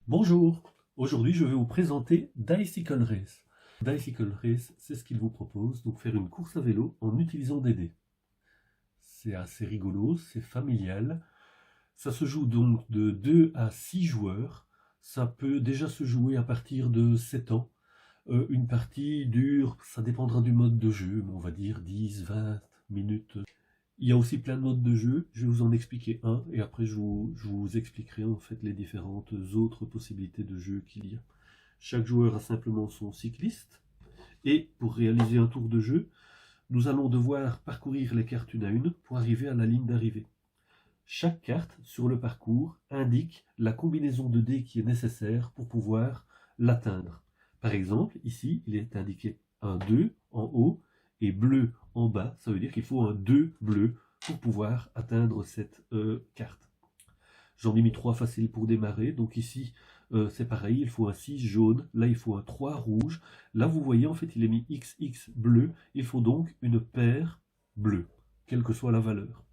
Bonjour, aujourd'hui je vais vous présenter Dicycle Race. Dicycle Race, c'est ce qu'il vous propose, donc faire une course à vélo en utilisant des dés. C'est assez rigolo, c'est familial. Ça se joue donc de 2 à 6 joueurs. Ça peut déjà se jouer à partir de 7 ans. Une partie dure, ça dépendra du mode de jeu, mais on va dire 10-20 minutes. Il y a aussi plein de modes de jeu, je vais vous en expliquer un, et après je vous expliquerai en fait les différentes autres possibilités de jeu qu'il y a. Chaque joueur a simplement son cycliste, et pour réaliser un tour de jeu, nous allons devoir parcourir les cartes une à une pour arriver à la ligne d'arrivée. Chaque carte sur le parcours indique la combinaison de dés qui est nécessaire pour pouvoir l'atteindre. Par exemple, ici, il est indiqué un 2 en haut et bleu en bas. Ça veut dire qu'il faut un 2 bleu pour pouvoir atteindre cette carte. J'en ai mis 3 faciles pour démarrer. Donc ici, c'est pareil, il faut un 6 jaune. Là, il faut un 3 rouge. Là, vous voyez, en fait, il est mis XX bleu. Il faut donc une paire bleue, quelle que soit la valeur.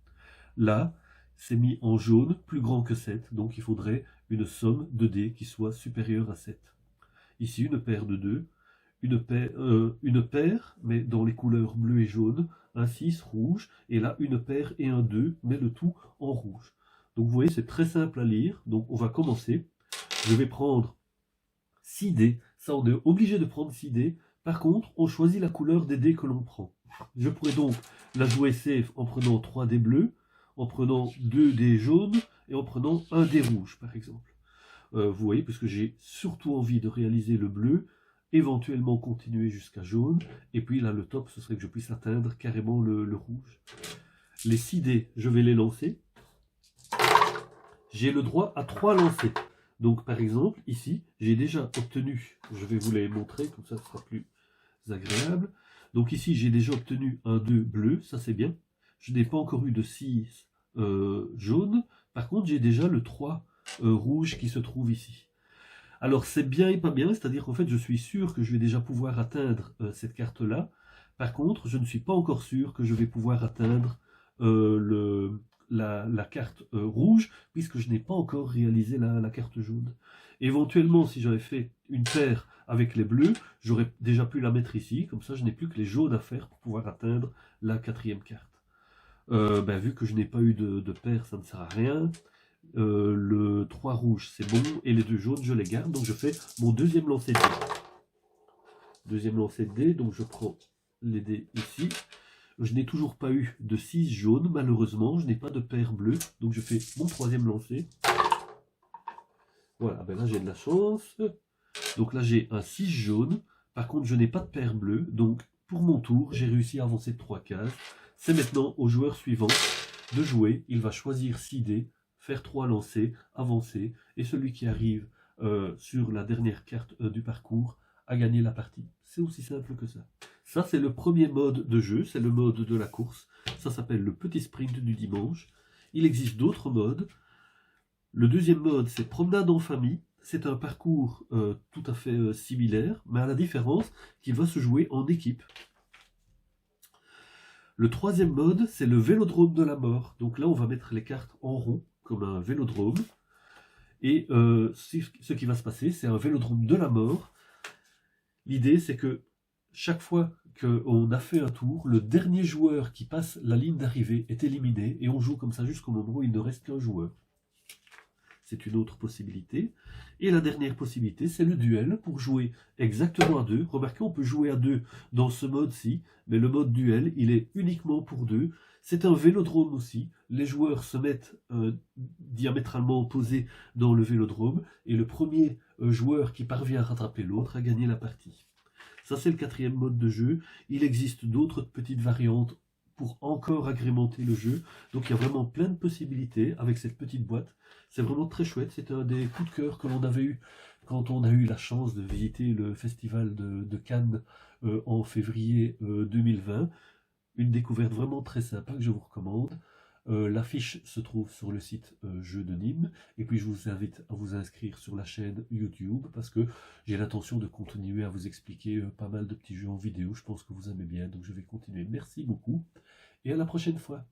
Là, c'est mis en jaune, plus grand que 7, donc il faudrait une somme de dés qui soit supérieure à 7. Ici, une paire de 2, une paire, mais dans les couleurs bleu et jaune, un 6 rouge, et là, une paire et un 2, mais le tout en rouge. Donc vous voyez, c'est très simple à lire, donc on va commencer. Je vais prendre 6 dés, ça on est obligé de prendre 6 dés. Par contre, on choisit la couleur des dés que l'on prend. Je pourrais donc la jouer safe en prenant 3 dés bleus, en prenant 2 dés jaunes et en prenant un dé rouge par exemple. Vous voyez, puisque j'ai surtout envie de réaliser le bleu, éventuellement continuer jusqu'à jaune, et puis là le top ce serait que je puisse atteindre carrément le rouge. Les 6 dés, je vais les lancer. J'ai le droit à 3 lancers. Donc par exemple, ici, j'ai déjà obtenu, je vais vous les montrer, comme ça ce sera plus agréable. Donc ici, j'ai déjà obtenu un 2 bleu, ça c'est bien. Je n'ai pas encore eu de 6 jaune. Par contre, j'ai déjà le 3 rouge qui se trouve ici. Alors c'est bien et pas bien, c'est-à-dire qu'en fait, je suis sûr que je vais déjà pouvoir atteindre cette carte-là. Par contre, je ne suis pas encore sûr que je vais pouvoir atteindre la carte rouge, puisque je n'ai pas encore réalisé la carte jaune. Éventuellement, si j'avais fait une paire avec les bleus, j'aurais déjà pu la mettre ici, comme ça je n'ai plus que les jaunes à faire pour pouvoir atteindre la 4e carte. Vu que je n'ai pas eu de paire, ça ne sert à rien. Le 3 rouge c'est bon, et les 2 jaunes je les garde, donc je fais mon deuxième lancer de dés. Deuxième lancer de dés, donc je prends les dés ici. Je n'ai toujours pas eu de 6 jaunes, malheureusement, je n'ai pas de paire bleue, donc je fais mon 3e lancer. Voilà, ben là j'ai de la chance. Donc là j'ai un 6 jaune, par contre je n'ai pas de paire bleue, donc pour mon tour, j'ai réussi à avancer de 3 cases. C'est maintenant au joueur suivant de jouer, il va choisir 6 dés, faire 3 lancers, avancer, et celui qui arrive sur la dernière carte du parcours a gagné la partie. C'est aussi simple que ça. Ça c'est le premier mode de jeu, c'est le mode de la course. Ça s'appelle le petit sprint du dimanche. Il existe d'autres modes. Le deuxième mode, c'est promenade en famille. C'est un parcours tout à fait similaire, mais à la différence qu'il va se jouer en équipe. Le troisième mode, c'est le vélodrome de la mort. Donc là, on va mettre les cartes en rond, comme un vélodrome. Et ce qui va se passer, c'est un vélodrome de la mort. L'idée, c'est que chaque fois qu'on a fait un tour, le dernier joueur qui passe la ligne d'arrivée est éliminé, et on joue comme ça jusqu'au moment où il ne reste qu'un joueur. C'est une autre possibilité. Et la dernière possibilité, c'est le duel pour jouer exactement à 2. Remarquez, on peut jouer à 2 dans ce mode-ci, mais le mode duel, il est uniquement pour 2. C'est un vélodrome aussi. Les joueurs se mettent diamétralement opposés dans le vélodrome, et le premier joueur qui parvient à rattraper l'autre a gagné la partie. Ça, c'est le 4e mode de jeu. Il existe d'autres petites variantes pour encore agrémenter le jeu. Donc il y a vraiment plein de possibilités avec cette petite boîte. C'est vraiment très chouette. C'était un des coups de cœur que l'on avait eu quand on a eu la chance de visiter le festival de Cannes en février 2020. Une découverte vraiment très sympa que je vous recommande. L'affiche se trouve sur le site Jeux de Nîmes, et puis je vous invite à vous inscrire sur la chaîne YouTube parce que j'ai l'intention de continuer à vous expliquer pas mal de petits jeux en vidéo. Je pense que vous aimez bien, donc je vais continuer. Merci beaucoup et à la prochaine fois.